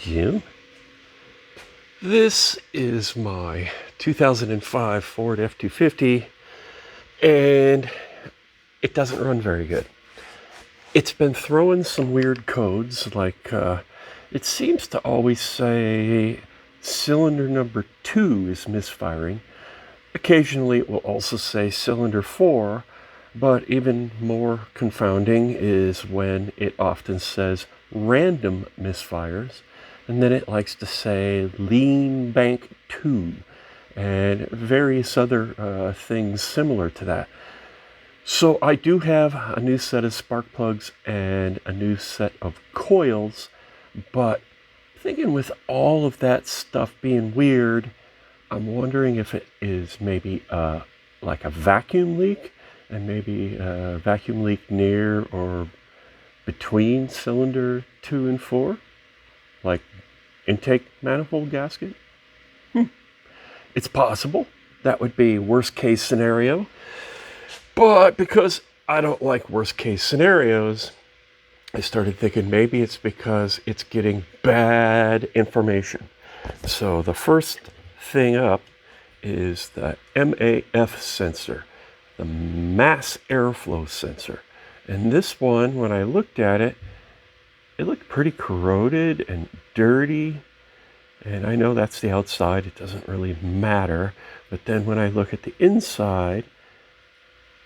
Jim. This is my 2005 Ford F-250, and it doesn't run very good. It's been throwing some weird codes, like it seems to always say cylinder number 2 is misfiring. Occasionally it will also say cylinder 4, but even more confounding is when it often says random misfires, and then it likes to say lean bank 2 and various other things similar to that. So I do have a new set of spark plugs and a new set of coils, but thinking with all of that stuff being weird, I'm wondering if it is maybe like a vacuum leak, and maybe a vacuum leak near or between cylinder 2 and 4, like intake manifold gasket. It's possible. That would be worst case scenario. But because I don't like worst case scenarios, I started thinking maybe it's because it's getting bad information. So the first thing up is the MAF sensor, the mass airflow sensor. And this one, when I looked at it, it looked pretty corroded and dirty. And I know that's the outside, it doesn't really matter. But then when I look at the inside,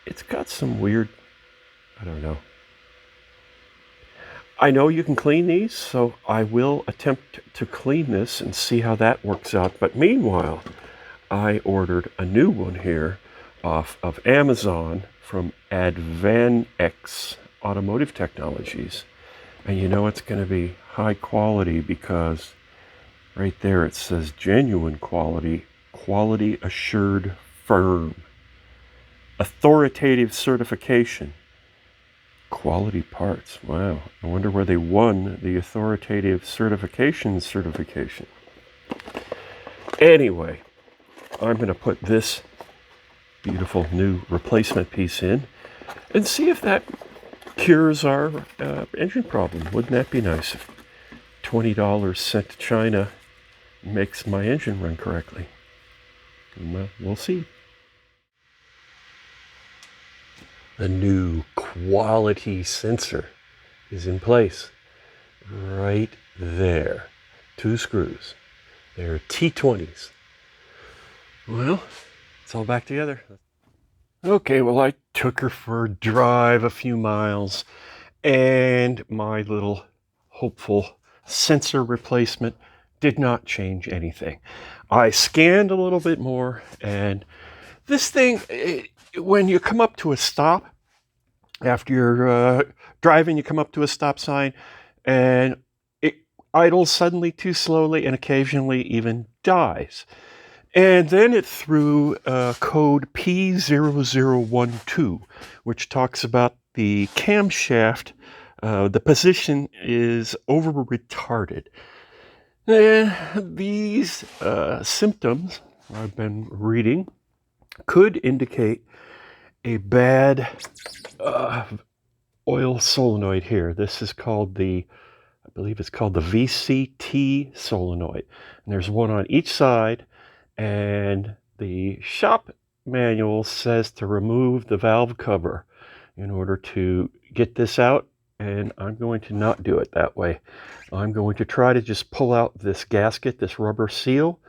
it's got some weird, I don't know. I know you can clean these, so I will attempt to clean this and see how that works out. But meanwhile, I ordered a new one here off of Amazon from Advanx Automotive Technologies. And you know it's going to be high quality because right there it says genuine quality, quality assured firm, authoritative certification, quality parts. Wow, I wonder where they won the authoritative certification. Anyway, I'm going to put this beautiful new replacement piece in and see if that cures our engine problem. Wouldn't that be nice if $20 sent to China makes my engine run correctly? Well, we'll see. The new quality sensor is in place right there. 2 screws. They're T20s. Well, it's all back together. Okay, well, I took her for a drive a few miles, and my little hopeful sensor replacement did not change anything. I scanned a little bit more, and this thing, when you come up to a stop, after you're driving, you come up to a stop sign, and it idles suddenly too slowly and occasionally even dies. And then it threw code P0012, which talks about the camshaft. The position is over retarded. And these symptoms I've been reading could indicate a bad oil solenoid here. This is called I believe it's called the VCT solenoid. And there's one on each side. And the shop manual says to remove the valve cover in order to get this out, and I'm going to not do it that way. I'm going to try to just pull out this gasket, this rubber seal,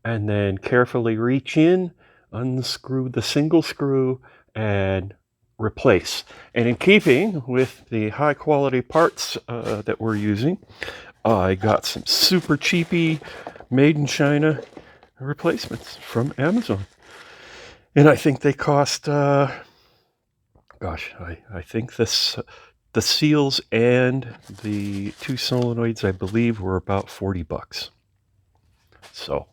and then carefully reach in, unscrew the single screw, and replace. And in keeping with the high quality parts that we're using, I got some super cheapy, made in China replacements from Amazon. And I think they cost, I think the seals and the 2 solenoids, I believe, were about $40. So,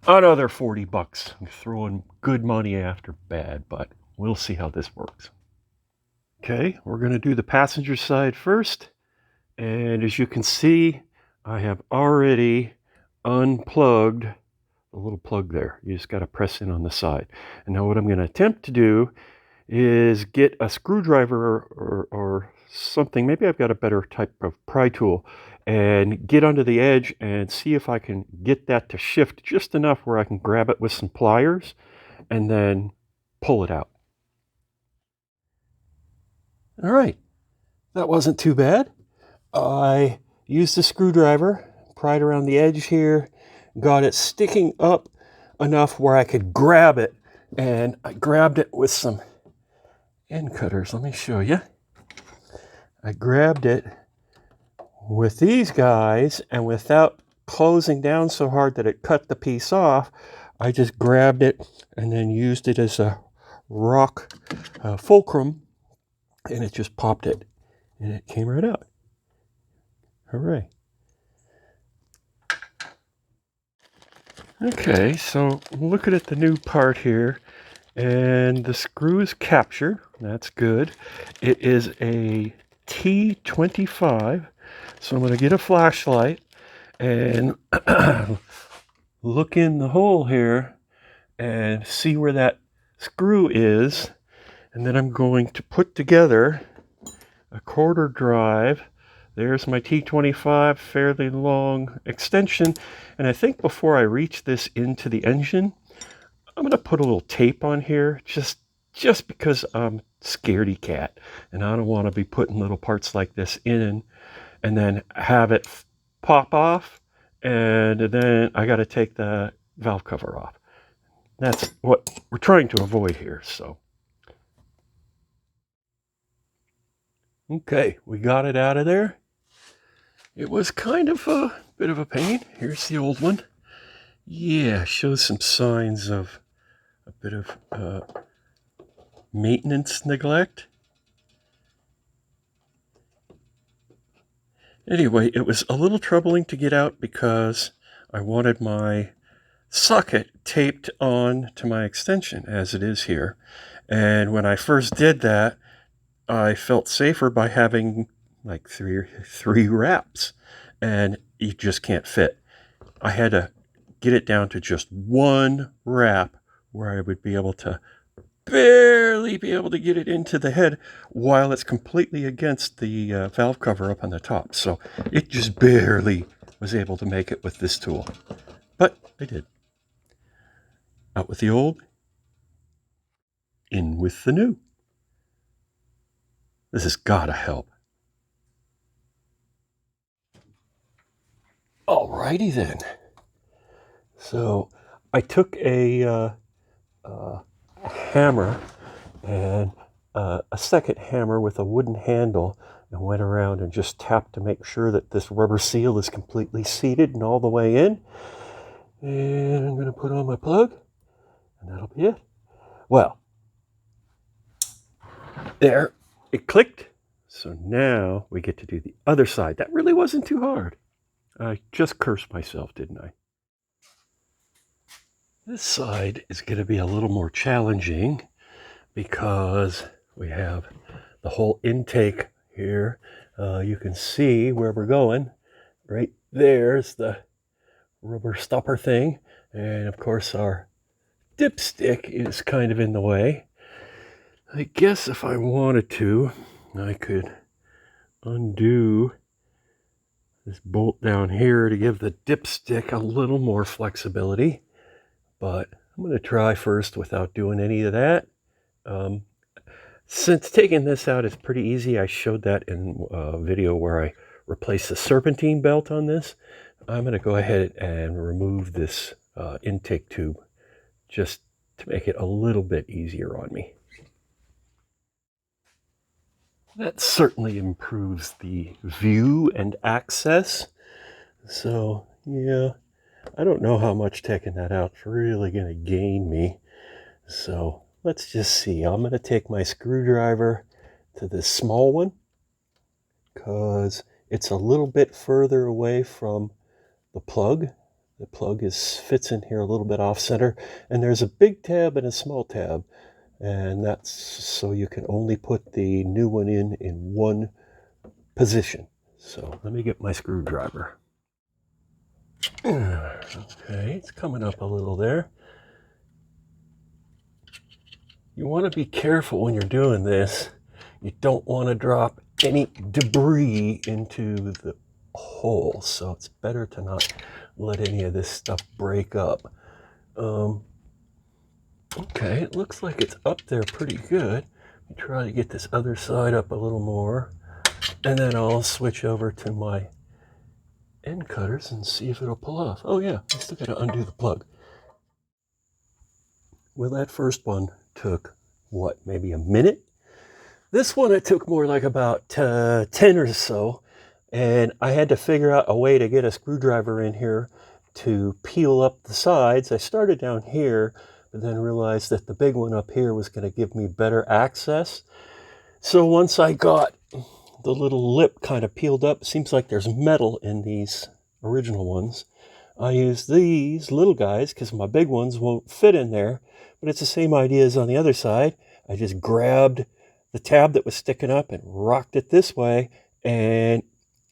another $40. I'm throwing good money after bad, but we'll see how this works. Okay, we're going to do the passenger side first. And as you can see, I have already unplugged the little plug there. You just got to press in on the side. And now what I'm going to attempt to do is get a screwdriver or something. Maybe I've got a better type of pry tool and get under the edge and see if I can get that to shift just enough where I can grab it with some pliers and then pull it out. All right, that wasn't too bad. I used a screwdriver, pried around the edge here, got it sticking up enough where I could grab it, and I grabbed it with some end cutters. Let me show you. I grabbed it with these guys, and without closing down so hard that it cut the piece off, I just grabbed it and then used it as a rock fulcrum, and it just popped it, and it came right out. Hooray. Okay, so looking at the new part here, and the screw is captured. That's good. It is a T25, so I'm going to get a flashlight and look in the hole here and see where that screw is, and then I'm going to put together a quarter drive. There's my T25, fairly long extension, and I think before I reach this into the engine, I'm going to put a little tape on here, just because I'm scaredy cat, and I don't want to be putting little parts like this in and then have it pop off, and then I got to take the valve cover off. That's what we're trying to avoid here. So, okay, we got it out of there. It was kind of a bit of a pain. Here's the old one. Yeah, shows some signs of a bit of maintenance neglect. Anyway, it was a little troubling to get out because I wanted my socket taped on to my extension as it is here. And when I first did that, I felt safer by having like three wraps, and you just can't fit. I had to get it down to just one wrap where I would be able to barely be able to get it into the head while it's completely against the valve cover up on the top. So it just barely was able to make it with this tool, but I did. Out with the old, in with the new. This has gotta help. Alrighty then. So I took a hammer and a second hammer with a wooden handle and went around and just tapped to make sure that this rubber seal is completely seated and all the way in. And I'm going to put on my plug, and that'll be it. Well, there, it clicked. So now we get to do the other side. That really wasn't too hard. I just cursed myself, didn't I? This side is going to be a little more challenging because we have the whole intake here. You can see where we're going. Right there's the rubber stopper thing. And of course our dipstick is kind of in the way. I guess if I wanted to, I could undo this bolt down here to give the dipstick a little more flexibility, but I'm going to try first without doing any of that. Since taking this out is pretty easy, I showed that in a video where I replaced the serpentine belt on this. I'm going to go ahead and remove this intake tube just to make it a little bit easier on me. That certainly improves the view and access. So, yeah, I don't know how much taking that out is really going to gain me. So, let's just see. I'm going to take my screwdriver to this small one because it's a little bit further away from the plug. The plug fits in here a little bit off center, and there's a big tab and a small tab. And that's so you can only put the new one in one position. So let me get my screwdriver. Okay, it's coming up a little there. You want to be careful when you're doing this. You don't want to drop any debris into the hole, so it's better to not let any of this stuff break up. Okay, it looks like it's up there pretty good. Let me try to get this other side up a little more, and then I'll switch over to my end cutters and see if it'll pull off. Oh yeah, I still gotta undo the plug. Well, that first one took, what, maybe a minute? This one, it took more like about 10 or so, and I had to figure out a way to get a screwdriver in here to peel up the sides. I started down here, but then realized that the big one up here was going to give me better access. So once I got the little lip kind of peeled up, it seems like there's metal in these original ones. I use these little guys because my big ones won't fit in there, but it's the same idea as on the other side. I just grabbed the tab that was sticking up and rocked it this way, and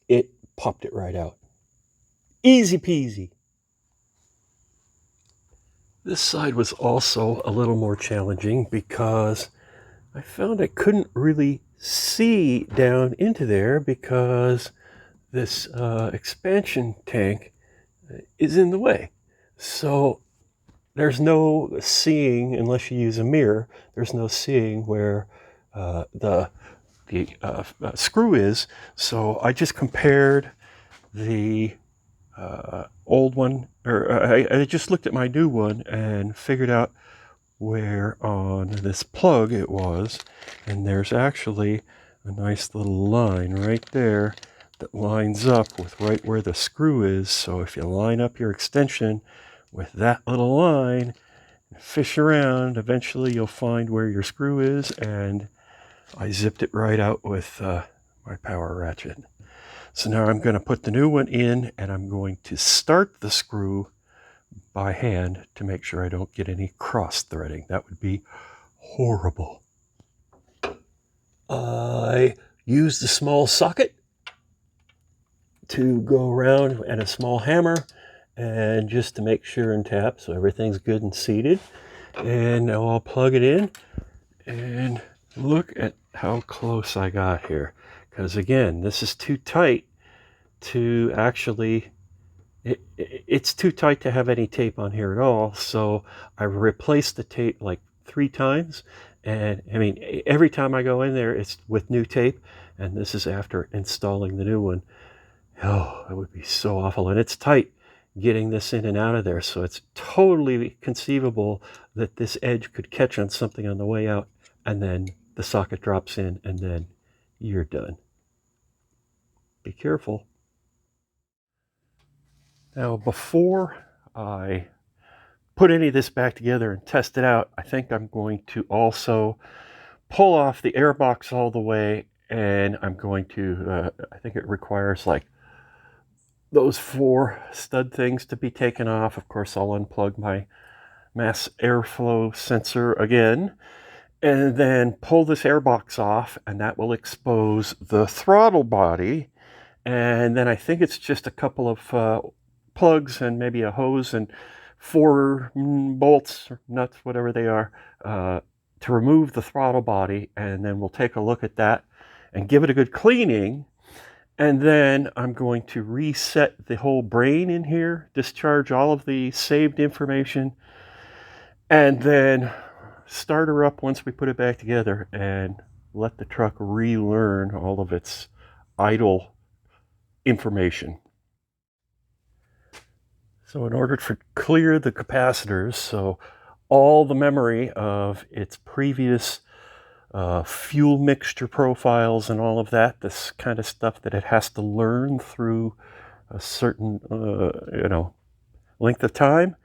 it popped it right out. Easy peasy. This side was also a little more challenging because I found I couldn't really see down into there because this expansion tank is in the way. So there's no seeing, unless you use a mirror, there's no seeing where the screw is. So I just compared the old one, or I just looked at my new one and figured out where on this plug it was, and there's actually a nice little line right there that lines up with right where the screw is. So if you line up your extension with that little line and fish around, eventually you'll find where your screw is, and I zipped it right out with my power ratchet. So now I'm going to put the new one in, and I'm going to start the screw by hand to make sure I don't get any cross threading. That would be horrible. I used a small socket to go around and a small hammer, and just to make sure and tap so everything's good and seated. And now I'll plug it in, and look at how close I got here. Because again, this is too tight to actually, it's too tight to have any tape on here at all. So I replaced the tape like 3 times. And I mean, every time I go in there, it's with new tape. And this is after installing the new one. Oh, it would be so awful. And it's tight getting this in and out of there. So it's totally conceivable that this edge could catch on something on the way out, and then the socket drops in, and then you're done. Be careful. Now, before I put any of this back together and test it out, I think I'm going to also pull off the air box all the way, and I'm going to, I think it requires like those 4 stud things to be taken off. Of course, I'll unplug my mass airflow sensor again, and then pull this air box off, and that will expose the throttle body. And then I think it's just a couple of plugs and maybe a hose and 4 bolts or nuts, whatever they are, to remove the throttle body. And then we'll take a look at that and give it a good cleaning. And then I'm going to reset the whole brain in here, discharge all of the saved information, and then start her up once we put it back together and let the truck relearn all of its idle information. So in order to clear the capacitors, so all the memory of its previous fuel mixture profiles and all of that, this kind of stuff that it has to learn through a certain length of time,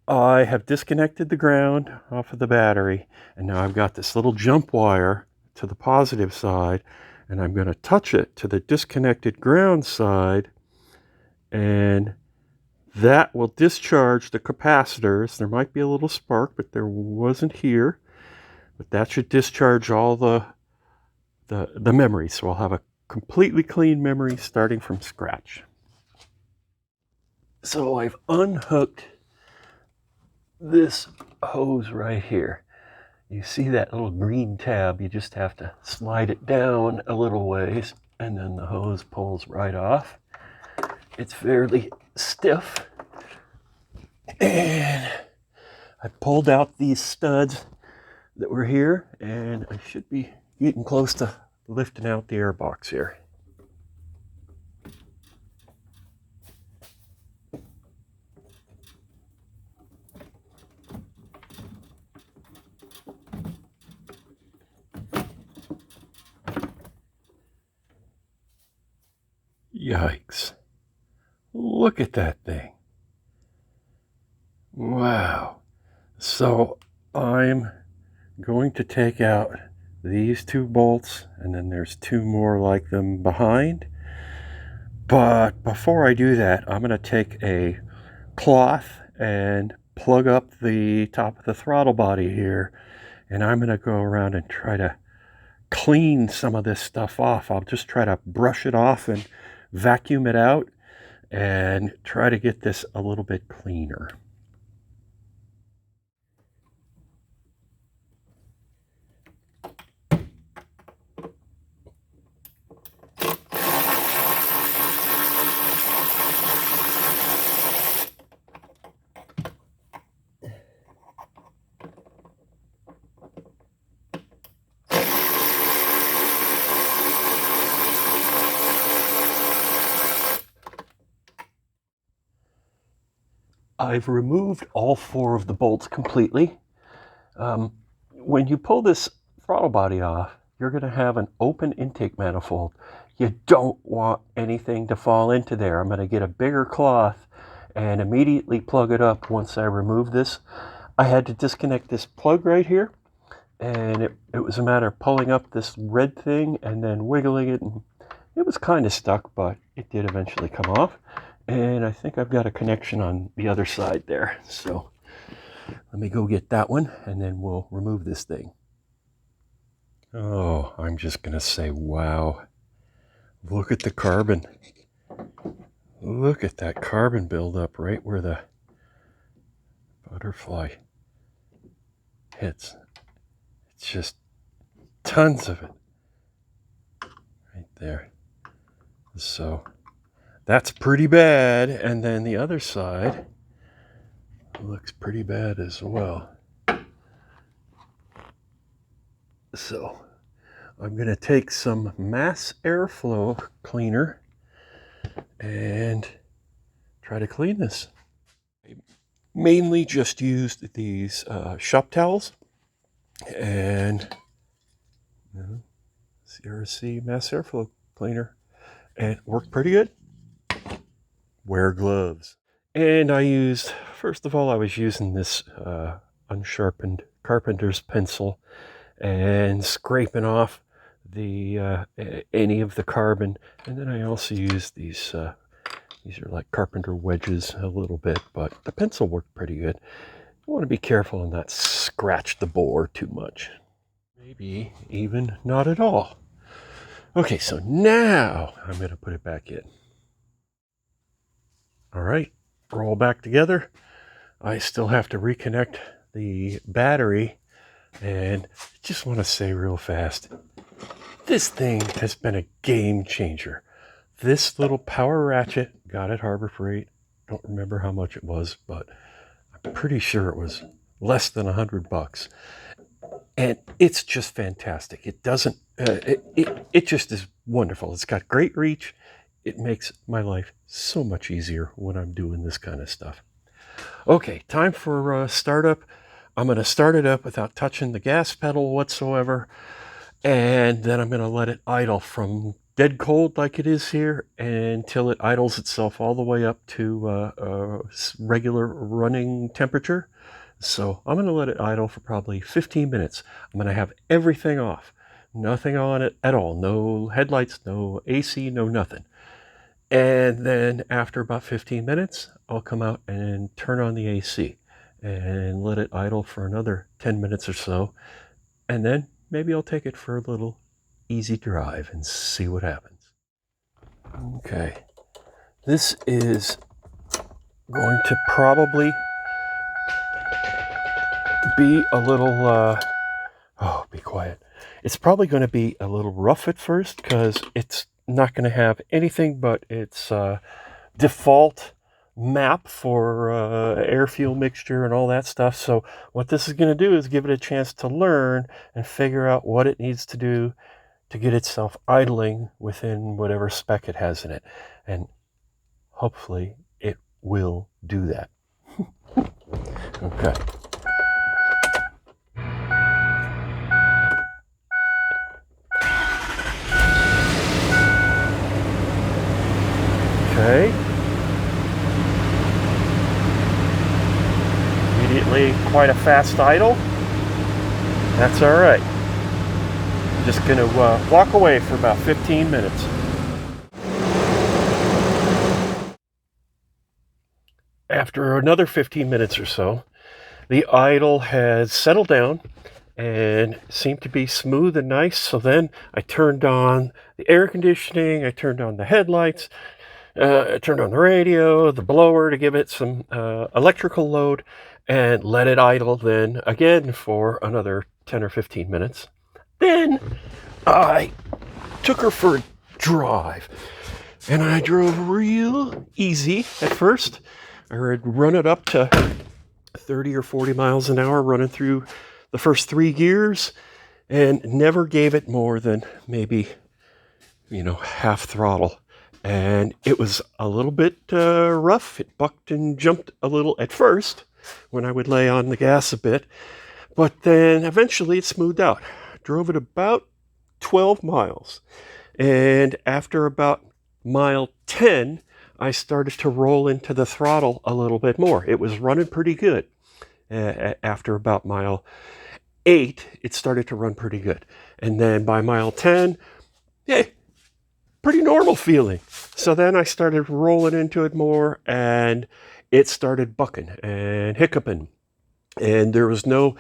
I have disconnected the ground off of the battery, and now I've got this little jump wire to the positive side, and I'm going to touch it to the disconnected ground side, and that will discharge the capacitors. There might be a little spark, but there wasn't here. But that should discharge all the memory. So I'll have a completely clean memory starting from scratch. So I've unhooked this hose right here. You see that little green tab? You just have to slide it down a little ways, and then the hose pulls right off. It's fairly stiff. And I pulled out these studs that were here, and I should be getting close to lifting out the air box here. Yikes. Look at that thing. Wow. So I'm going to take out these two bolts, and then there's two more like them behind. But before I do that, I'm going to take a cloth and plug up the top of the throttle body here, and I'm going to go around and try to clean some of this stuff off. I'll just try to brush it off and vacuum it out and try to get this a little bit cleaner. I've removed all four of the bolts completely. When you pull this throttle body off, you're going to have an open intake manifold. You don't want anything to fall into there. I'm going to get a bigger cloth and immediately plug it up once I remove this. I had to disconnect this plug right here, and it was a matter of pulling up this red thing and then wiggling it, and it was kind of stuck, but it did eventually come off. And I think I've got a connection on the other side there. So let me go get that one, and then we'll remove this thing. Oh, I'm just going to say, wow. Look at the carbon. Look at that carbon buildup right where the butterfly hits. It's just tons of it right there. So that's pretty bad. And then the other side looks pretty bad as well. So I'm going to take some mass airflow cleaner and try to clean this. I mainly just used these shop towels and CRC mass airflow cleaner, and it worked pretty good. Wear gloves. And I used, first of all, I was using this unsharpened carpenter's pencil and scraping off the any of the carbon. And then I also used these are like carpenter wedges a little bit, but the pencil worked pretty good. You want to be careful and not scratch the bore too much. Maybe even not at all. Okay, so now I'm going to put it back in. All right, we're all back together. I still have to reconnect the battery, and I just want to say real fast, this thing has been a game changer. This little power ratchet got at Harbor Freight. Don't remember how much it was, but I'm pretty sure it was less than $100. And it's just fantastic. It doesn't, it just is wonderful. It's got great reach. It makes my life so much easier when I'm doing this kind of stuff. Okay, time for startup. I'm going to start it up without touching the gas pedal whatsoever. And then I'm going to let it idle from dead cold like it is here until it idles itself all the way up to regular running temperature. So I'm going to let it idle for probably 15 minutes. I'm going to have everything off. Nothing on it at all. No headlights, no AC, no nothing. And then after about 15 minutes, I'll come out and turn on the AC and let it idle for another 10 minutes or so. And then maybe I'll take it for a little easy drive and see what happens. Okay, this is going to probably be a little, be quiet. It's probably going to be a little rough at first because it's not going to have anything but its default map for air fuel mixture and all that stuff. So what this is going to do is give it a chance to learn and figure out what it needs to do to get itself idling within whatever spec it has in it. And hopefully it will do that. Okay. Okay. Immediately quite a fast idle. That's all right. Just going to walk away for about 15 minutes. After another 15 minutes or so, the idle has settled down and seemed to be smooth and nice. So then I turned on the air conditioning, I turned on the headlights, I turned on the radio, the blower to give it some electrical load, and let it idle then again for another 10 or 15 minutes. Then I took her for a drive, and I drove real easy at first. I had run it up to 30 or 40 miles an hour running through the first 3 gears, and never gave it more than maybe, half throttle. And it was a little bit rough. It bucked and jumped a little at first when I would lay on the gas a bit, but then eventually it smoothed out. Drove it about 12 miles, and after about mile 10, I started to roll into the throttle a little bit more. It was running pretty good. After about mile 8, it started to run pretty good. And then by mile 10, pretty normal feeling. So then I started rolling into it more, and it started bucking and hiccuping. And there was no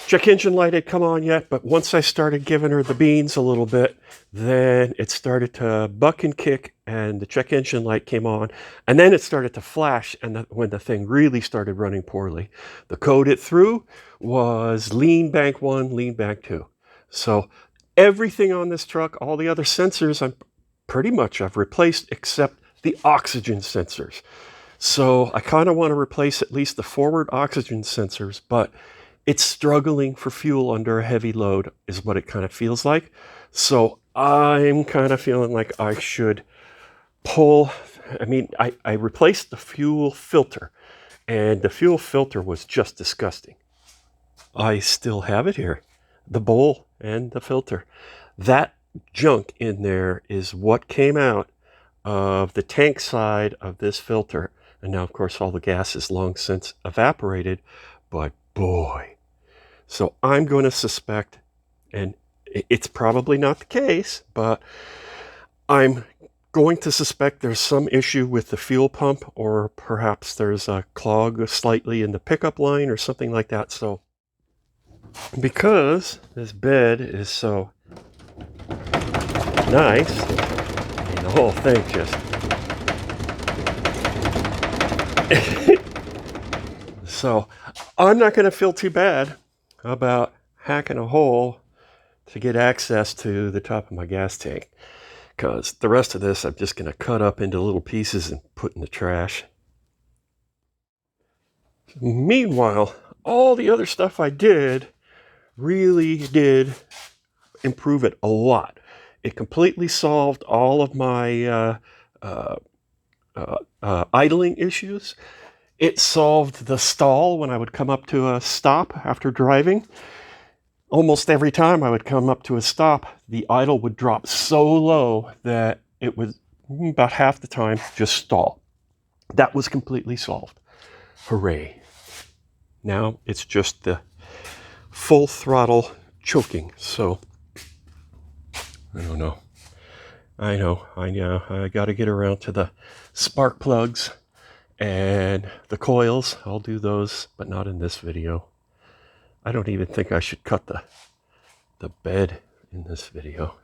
check engine light had come on yet, but once I started giving her the beans a little bit, then it started to buck and kick, and the check engine light came on, and then it started to flash, and when the thing really started running poorly. The code it threw was lean bank 1, lean bank 2. So everything on this truck, all the other sensors, I've replaced except the oxygen sensors. So I kind of want to replace at least the forward oxygen sensors, but it's struggling for fuel under a heavy load is what it kind of feels like. So I'm kind of feeling like I should I replaced the fuel filter, and the fuel filter was just disgusting. I still have it here, the bowl and the filter. That junk in there is what came out of the tank side of this filter. And now, of course, all the gas is long since evaporated, but boy. So I'm going to suspect, and it's probably not the case, but I'm going to suspect there's some issue with the fuel pump, or perhaps there's a clog slightly in the pickup line or something like that. So because this bed is so nice, and the whole thing just so I'm not going to feel too bad about hacking a hole to get access to the top of my gas tank, because the rest of this I'm just going to cut up into little pieces and put in the trash. Meanwhile, all the other stuff I did really did improve it a lot. It completely solved all of my idling issues. It solved the stall when I would come up to a stop after driving. Almost every time I would come up to a stop, the idle would drop so low that it would about half the time just stall. That was completely solved. Hooray. Now it's just the full throttle choking. So I don't know. I know. I got to get around to the spark plugs and the coils. I'll do those, but not in this video. I don't even think I should cut the bed in this video.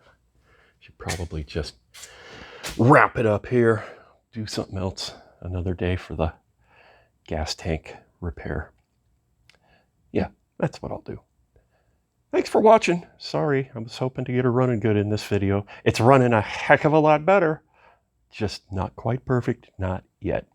Should probably just wrap it up here. Do something else another day for the gas tank repair. Yeah, that's what I'll do. Thanks for watching. Sorry, I was hoping to get her running good in this video. It's running a heck of a lot better. Just not quite perfect, not yet.